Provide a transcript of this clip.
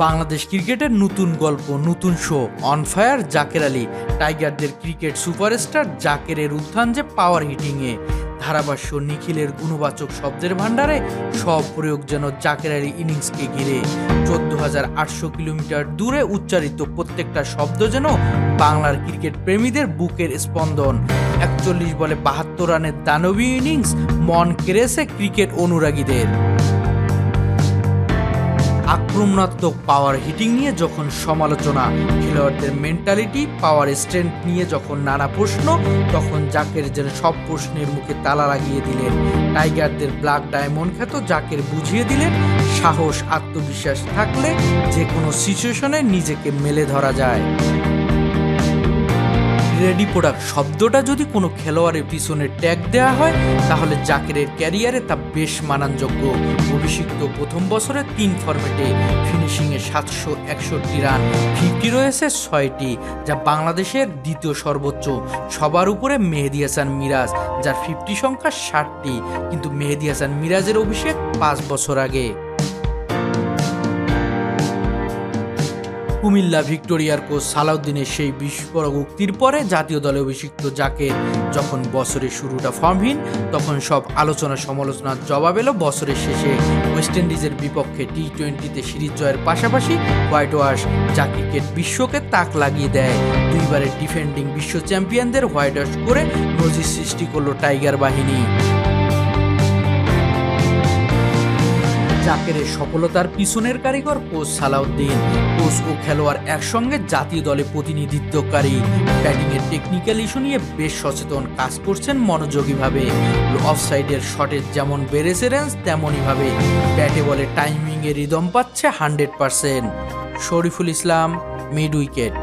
বাংলাদেশ ক্রিকেটের নতুন গল্প, নতুন show, on fire Zaker Ali. টাইগারদের ক্রিকেট সুপারস্টার জাকেরের উত্থান যে পাওয়ার হিটিংয়ে। ধারাভাষ্য নিখিলের গুণবাচক শব্দের ভাণ্ডারে সব প্রয়োগ যেন জাকের আলী ইনিংসকে ঘিরে। 14,800 কিলোমিটার দূরে উচ্চারিত প্রত্যেকটা শব্দ যেন বাংলার ক্রিকেট প্রেমীদের বুকের স্পন্দন। 41 বলে 72 রানের দানবী ইনিংস মন কেড়েছে ক্রিকেট অনুরাগীদের। আক্রমণাত্মক পাওয়ার হিটিং নিয়ে যখন সমালোচনা, খেলোয়াড়দের মেন্টালিটি, পাওয়ার স্ট্রেংথ নিয়ে যখন নানা প্রশ্ন, তখন জাকের যেন সব প্রশ্নের মুখে তালা লাগিয়ে দিলেন। টাইগারদের ব্ল্যাক ডায়মন্ড খ্যাত জাকের বুঝিয়ে দিলেন, সাহস আত্মবিশ্বাস থাকলে যে কোনো সিচুয়েশনে নিজেকে মেলে ধরা যায়। রেডি প্রোডাক্ট শব্দটা যদি কোনো খেলোয়াড়ের পিছনে ট্যাগ দেওয়া হয় তাহলে জাকেরের ক্যারিয়ারে তা বেশ মানানযোগ্য। অভিষিক্ত প্রথম বছরে 3 ফরম্যাটে ফিনিশিংয়ে 761 রান, 50 রয়েছে 6টি, যা বাংলাদেশের দ্বিতীয় সর্বোচ্চ। সবার উপরে মেহেদী হাসান মিরাজ, যার 50 সংখ্যা 60টি, কিন্তু মেহেদী হাসান মিরাজের অভিষেক 5 বছর আগে। কুমিল্লা ভিক্টোরিয়ার কোচ সালাউদ্দিনের সেই বিস্ফোরক উক্তির পরে জাতীয় দলে অভিষিক্ত জাকের যখন বছরের শুরুটা ফর্মহীন, তখন সব আলোচনা সমালোচনার জবাব এলো বছরের শেষে ওয়েস্ট ইন্ডিজের বিপক্ষে টি-20তে সিরিজ জয়ের পাশাপাশি হোয়াইট ওয়াশ, যা ক্রিকেট বিশ্বকে তাক লাগিয়ে দেয়। 2 বারের ডিফেন্ডিং বিশ্ব চ্যাম্পিয়নদের হোয়াইট ওয়াশ করে নজির সৃষ্টি করলো টাইগার বাহিনী। জাকেরের সফলতার পিছনের কারিগর কোচ সালাউদ্দিন। কোচ ও খেলোয়াড় একসঙ্গে জাতীয় দলে প্রতিনিধিত্বকারী। ব্যাটিংয়ের টেকনিক্যাল ইস্যু নিয়ে বেশ সচেতন, কাজ করছেন মনোযোগীভাবে। অফসাইডের শটের যেমন বেড়েছে রেঞ্জ, তেমনইভাবে ব্যাটে বলে টাইমিংয়ে রিদম পাচ্ছে 100%। Shariful Islam, mid wicket.